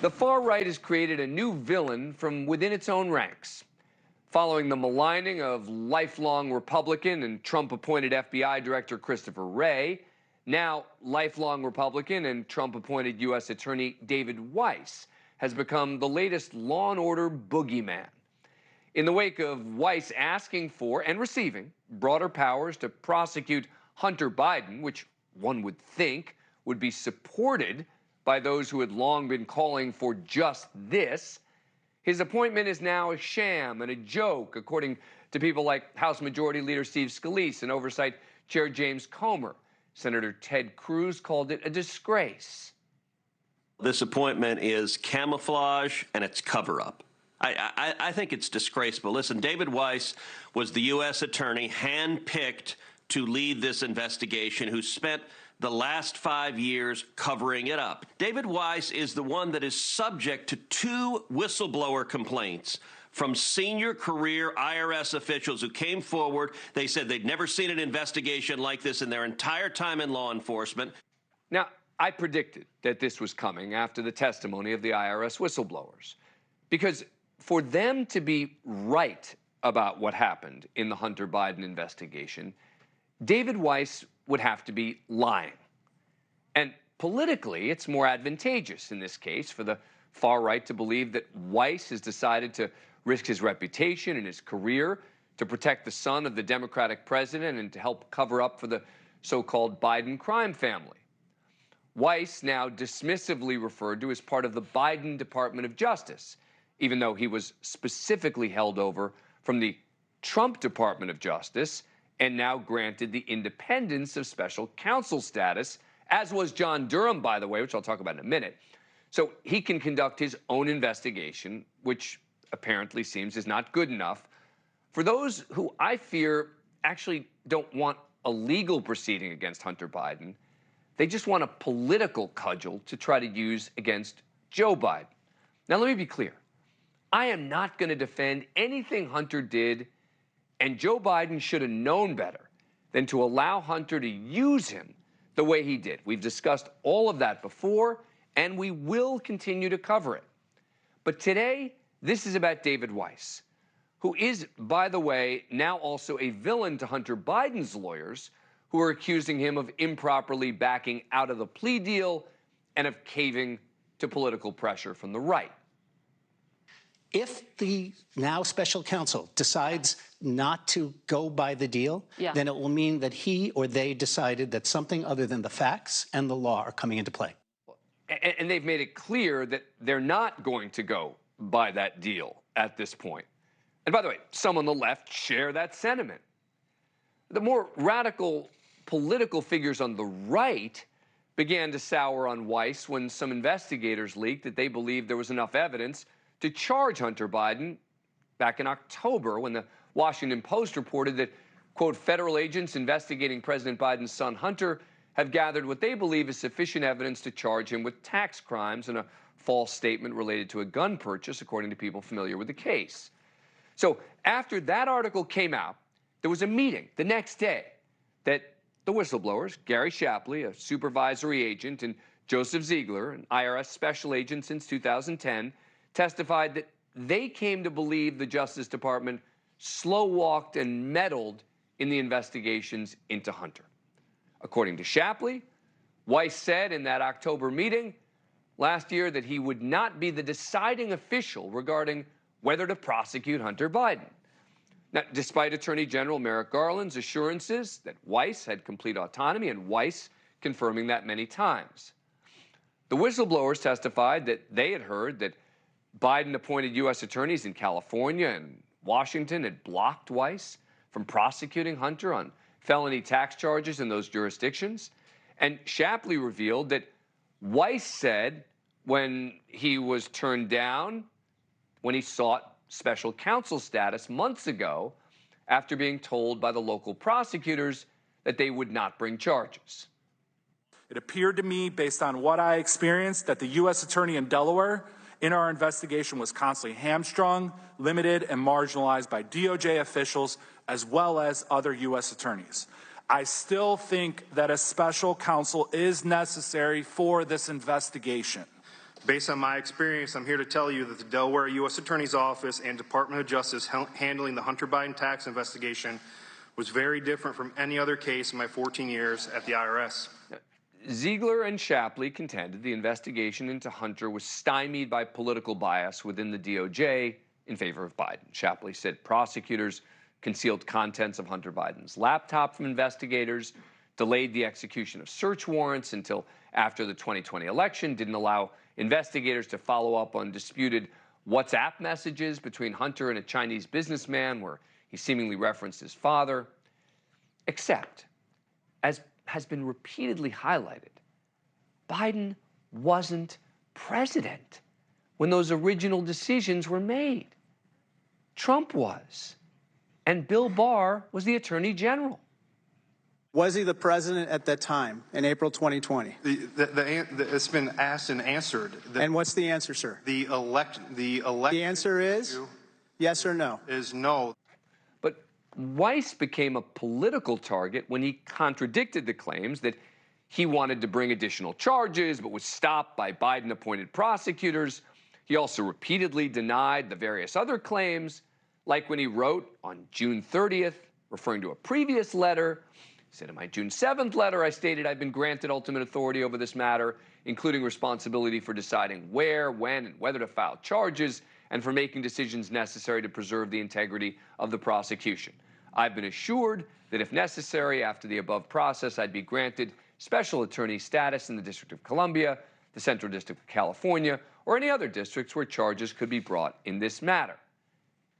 The far right has created a new villain from within its own ranks. Following the maligning of lifelong Republican and Trump-appointed FBI Director Christopher Wray, now lifelong Republican and Trump-appointed U.S. Attorney David Weiss has become the latest law and order boogeyman. In the wake of Weiss asking for and receiving broader powers to prosecute Hunter Biden, which one would think would be supported by those who had long been calling for just this, his appointment is now a sham and a joke, according to people like House Majority Leader Steve Scalise and Oversight Chair James Comer. Senator Ted Cruz called it a disgrace. This appointment is camouflage and it's cover-up. I think it's disgraceful. Listen, David Weiss was the U.S. attorney handpicked to lead this investigation, who spent the last 5 years covering it up. David Weiss is the one that is subject to 2 whistleblower complaints from senior career IRS officials who came forward. They said they'd never seen an investigation like this in their entire time in law enforcement. Now, I predicted that this was coming after the testimony of the IRS whistleblowers, because for them to be right about what happened in the Hunter Biden investigation, David Weiss would have to be lying. And politically, it's more advantageous in this case for the far right to believe that Weiss has decided to risk his reputation and his career to protect the son of the Democratic president and to help cover up for the so-called Biden crime family. Weiss, now dismissively referred to as part of the Biden Department of Justice, even though he was specifically held over from the Trump Department of Justice and now granted the independence of special counsel status, as was John Durham, by the way, which I'll talk about in a minute. So he can conduct his own investigation, which apparently seems is not good enough for those who I fear actually don't want a legal proceeding against Hunter Biden. They just want a political cudgel to try to use against Joe Biden. Now, let me be clear. I am not going to defend anything Hunter did, and Joe Biden should have known better than to allow Hunter to use him the way he did. We've discussed all of that before, and we will continue to cover it. But today, this is about David Weiss, who is, by the way, now also a villain to Hunter Biden's lawyers, who are accusing him of improperly backing out of the plea deal and of caving to political pressure from the right. If the now special counsel decides not to go by the deal, then it will mean that he or they decided that something other than the facts and the law are coming into play. And they've made it clear that they're not going to go by that deal at this point. And by the way, some on the left share that sentiment. The more radical political figures on the right began to sour on Weiss when some investigators leaked that they believed there was enough evidence to charge Hunter Biden back in October, when the Washington Post reported that, quote, federal agents investigating President Biden's son Hunter have gathered what they believe is sufficient evidence to charge him with tax crimes and a false statement related to a gun purchase, according to people familiar with the case. So after that article came out, there was a meeting the next day that the whistleblowers, Gary Shapley, a supervisory agent, and Joseph Ziegler, an IRS special agent since 2010, testified that they came to believe the Justice Department slow-walked and meddled in the investigations into Hunter. According to Shapley, Weiss said in that October meeting last year that he would not be the deciding official regarding whether to prosecute Hunter Biden. Now, despite Attorney General Merrick Garland's assurances that Weiss had complete autonomy, and Weiss confirming that many times. The whistleblowers testified that they had heard that Biden-appointed U.S. attorneys in California and Washington had blocked Weiss from prosecuting Hunter on felony tax charges in those jurisdictions. And Shapley revealed that Weiss said when he was turned down, when he sought special counsel status months ago, after being told by the local prosecutors that they would not bring charges. It appeared to me, based on what I experienced, that the U.S. attorney in Delaware in our investigation was constantly hamstrung, limited, and marginalized by DOJ officials as well as other U.S. attorneys. I still think that a special counsel is necessary for this investigation. Based on my experience, I'm here to tell you that the Delaware U.S. Attorney's Office and Department of Justice handling the Hunter Biden tax investigation was very different from any other case in my 14 years at the IRS. Ziegler and Shapley contended the investigation into Hunter was stymied by political bias within the DOJ in favor of Biden. Shapley said prosecutors concealed contents of Hunter Biden's laptop from investigators, delayed the execution of search warrants until after the 2020 election, didn't allow investigators to follow up on disputed WhatsApp messages between Hunter and a Chinese businessman where he seemingly referenced his father. Except, as has been repeatedly highlighted, Biden wasn't president when those original decisions were made. Trump was, and Bill Barr was the Attorney General. Was he the president at that time in April 2020? It's been asked and answered. And what's the answer, sir? The answer is yes or no? Is no. But Weiss became a political target when he contradicted the claims that he wanted to bring additional charges but was stopped by Biden-appointed prosecutors. He also repeatedly denied the various other claims, like when he wrote on June 30th, referring to a previous letter. He said, in my June 7th letter, I stated I've been granted ultimate authority over this matter, including responsibility for deciding where, when, and whether to file charges, and for making decisions necessary to preserve the integrity of the prosecution. I've been assured that if necessary, after the above process, I'd be granted special attorney status in the District of Columbia, the Central District of California, or any other districts where charges could be brought in this matter.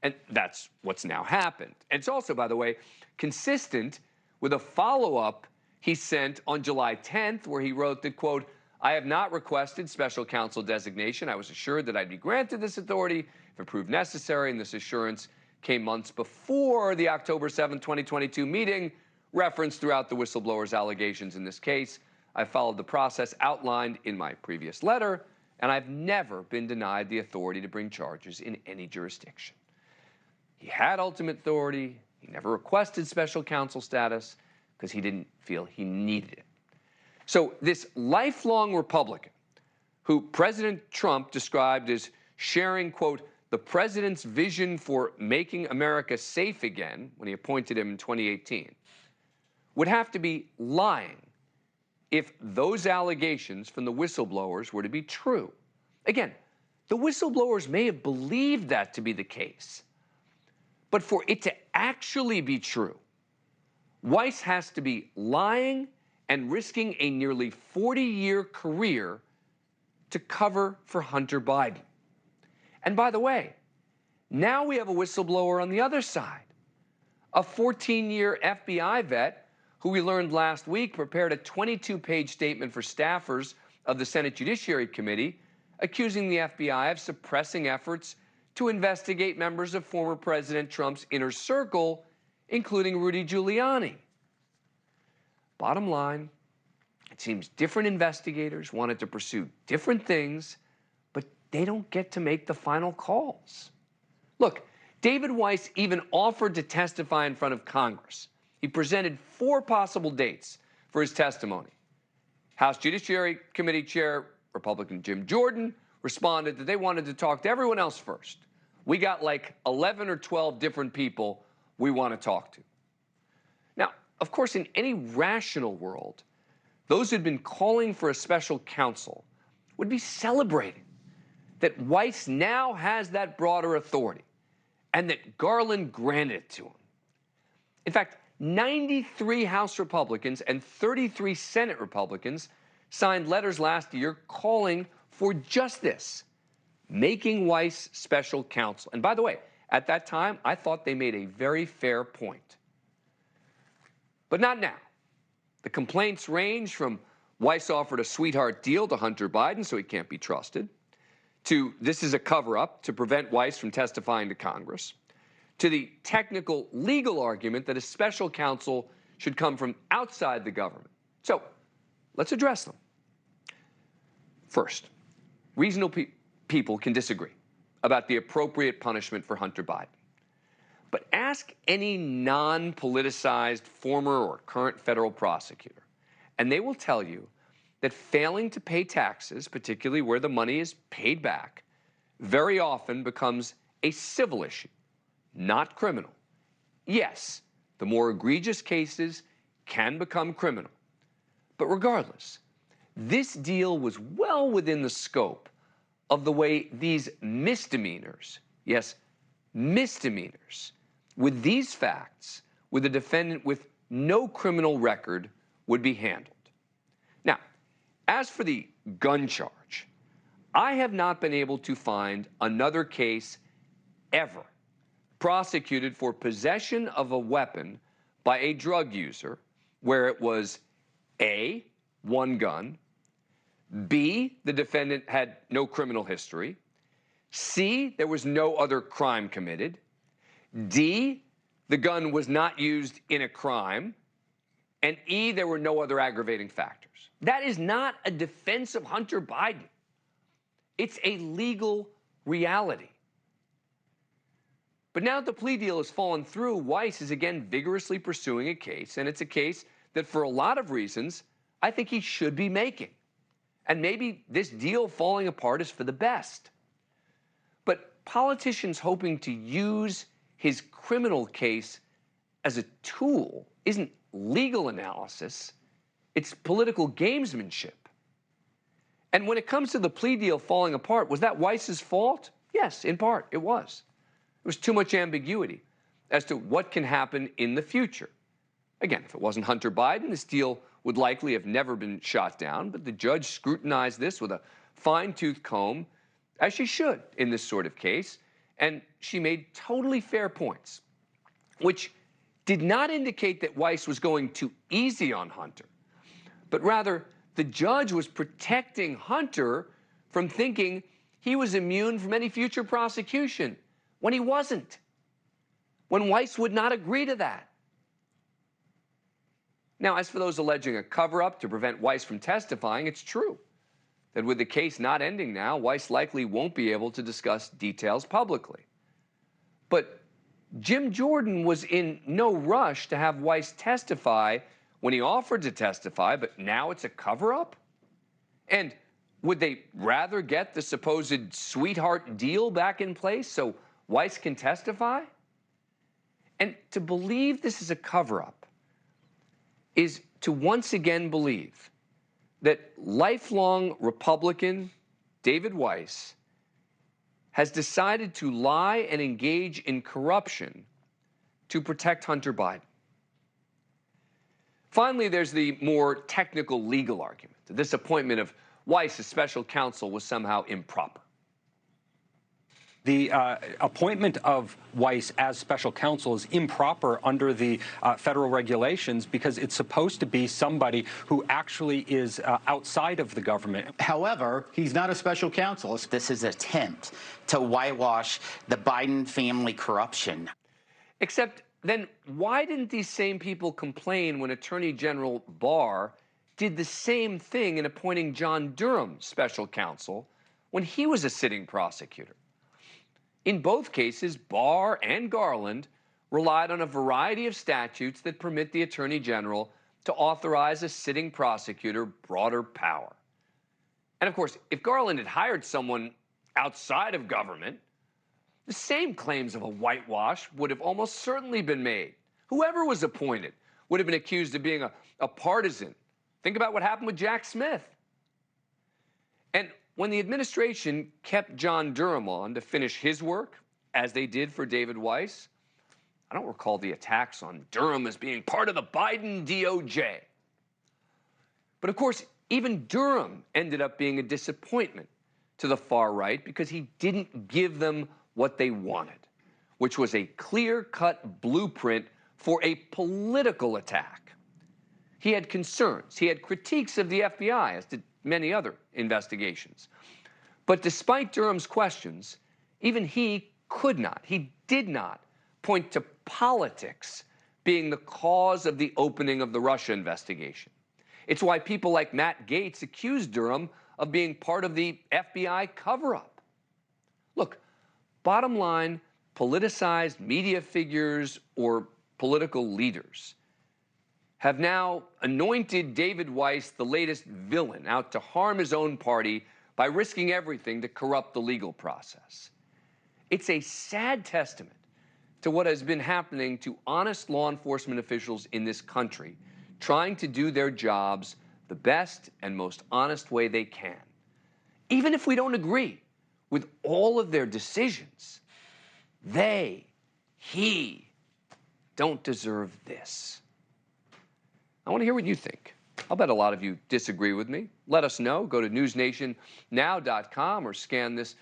And that's what's now happened. And it's also, by the way, consistent with a follow-up he sent on July 10th, where he wrote that, quote, I have not requested special counsel designation. I was assured that I'd be granted this authority if it proved necessary, and this assurance came months before the October 7, 2022 meeting referenced throughout the whistleblower's allegations in this case. I followed the process outlined in my previous letter, and I've never been denied the authority to bring charges in any jurisdiction. He had ultimate authority. He never requested special counsel status because he didn't feel he needed it. So this lifelong Republican, who President Trump described as sharing, quote, the president's vision for making America safe again when he appointed him in 2018, would have to be lying if those allegations from the whistleblowers were to be true. Again, the whistleblowers may have believed that to be the case, but for it to actually be true, Weiss has to be lying and risking a nearly 40-year career to cover for Hunter Biden. And by the way, now we have a whistleblower on the other side, a 14-year FBI vet who we learned last week prepared a 22-page statement for staffers of the Senate Judiciary Committee accusing the FBI of suppressing efforts to investigate members of former President Trump's inner circle, including Rudy Giuliani. Bottom line, it seems different investigators wanted to pursue different things, but they don't get to make the final calls. Look, David Weiss even offered to testify in front of Congress. He presented 4 possible dates for his testimony. House Judiciary Committee Chair, Republican Jim Jordan, responded that they wanted to talk to everyone else first. We got like 11 or 12 different people we want to talk to. Now, of course, in any rational world, those who'd been calling for a special counsel would be celebrating that Weiss now has that broader authority and that Garland granted it to him. In fact, 93 House Republicans and 33 Senate Republicans signed letters last year calling for just this, making Weiss special counsel. And by the way, at that time, I thought they made a very fair point. But not now. The complaints range from Weiss offered a sweetheart deal to Hunter Biden so he can't be trusted, to this is a cover-up to prevent Weiss from testifying to Congress, to the technical legal argument that a special counsel should come from outside the government. So let's address them. First, reasonable people can disagree about the appropriate punishment for Hunter Biden. But ask any non-politicized former or current federal prosecutor, and they will tell you that failing to pay taxes, particularly where the money is paid back, very often becomes a civil issue, not criminal. Yes, the more egregious cases can become criminal. But regardless, this deal was well within the scope of the way these misdemeanors, yes, misdemeanors, with these facts, with a defendant with no criminal record, would be handled. Now, as for the gun charge, I have not been able to find another case ever prosecuted for possession of a weapon by a drug user where it was A, one gun, B, the defendant had no criminal history, C, there was no other crime committed, D, the gun was not used in a crime, and E, there were no other aggravating factors. That is not a defense of Hunter Biden. It's a legal reality. But now that the plea deal has fallen through, Weiss is again vigorously pursuing a case, and it's a case that for a lot of reasons, I think he should be making. And maybe this deal falling apart is for the best. But politicians hoping to use his criminal case as a tool isn't legal analysis, it's political gamesmanship. And when it comes to the plea deal falling apart, was that Weiss's fault? Yes, in part, it was. There was too much ambiguity as to what can happen in the future. Again, if it wasn't Hunter Biden, this deal would likely have never been shot down, but the judge scrutinized this with a fine-tooth comb, as she should in this sort of case, and she made totally fair points, which did not indicate that Weiss was going too easy on Hunter, but rather the judge was protecting Hunter from thinking he was immune from any future prosecution when he wasn't, when Weiss would not agree to that. Now, as for those alleging a cover-up to prevent Weiss from testifying, it's true that with the case not ending now, Weiss likely won't be able to discuss details publicly. But Jim Jordan was in no rush to have Weiss testify when he offered to testify, but now it's a cover-up? And would they rather get the supposed sweetheart deal back in place so Weiss can testify? And to believe this is a cover-up is to once again believe that lifelong Republican David Weiss has decided to lie and engage in corruption to protect Hunter Biden. Finally, there's the more technical legal argument that this appointment of Weiss as special counsel was somehow improper. The appointment of Weiss as special counsel is improper under the federal regulations because it's supposed to be somebody who actually is outside of the government. However, he's not a special counsel. This is an attempt to whitewash the Biden family corruption. Except then why didn't these same people complain when Attorney General Barr did the same thing in appointing John Durham special counsel when he was a sitting prosecutor? In both cases, Barr and Garland relied on a variety of statutes that permit the Attorney General to authorize a sitting prosecutor broader power. And of course, if Garland had hired someone outside of government, the same claims of a whitewash would have almost certainly been made. Whoever was appointed would have been accused of being a partisan. Think about what happened with Jack Smith. And when the administration kept John Durham on to finish his work, as they did for David Weiss, I don't recall the attacks on Durham as being part of the Biden DOJ. But of course, even Durham ended up being a disappointment to the far right because he didn't give them what they wanted, which was a clear-cut blueprint for a political attack. He had concerns. He had critiques of the FBI, as did many other investigations. But despite Durham's questions, even he did not point to politics being the cause of the opening of the Russia investigation. It's why people like Matt Gaetz accused Durham of being part of the FBI cover-up. Look, bottom line, politicized media figures or political leaders have now anointed David Weiss the latest villain out to harm his own party by risking everything to corrupt the legal process. It's a sad testament to what has been happening to honest law enforcement officials in this country, trying to do their jobs the best and most honest way they can. Even if we don't agree with all of their decisions, he don't deserve this. I want to hear what you think. I'll bet a lot of you disagree with me. Let us know. Go to newsnationnow.com or scan this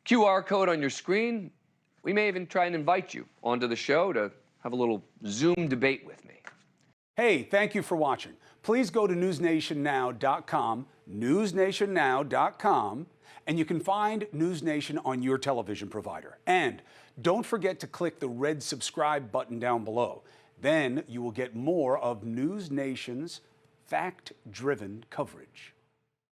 QR code on your screen. We may even try and invite you onto the show to have a little Zoom debate with me. Hey, thank you for watching. Please go to newsnationnow.com, newsnationnow.com, and you can find News Nation on your television provider. And don't forget to click the red subscribe button down below. Then you will get more of News Nation's fact-driven coverage.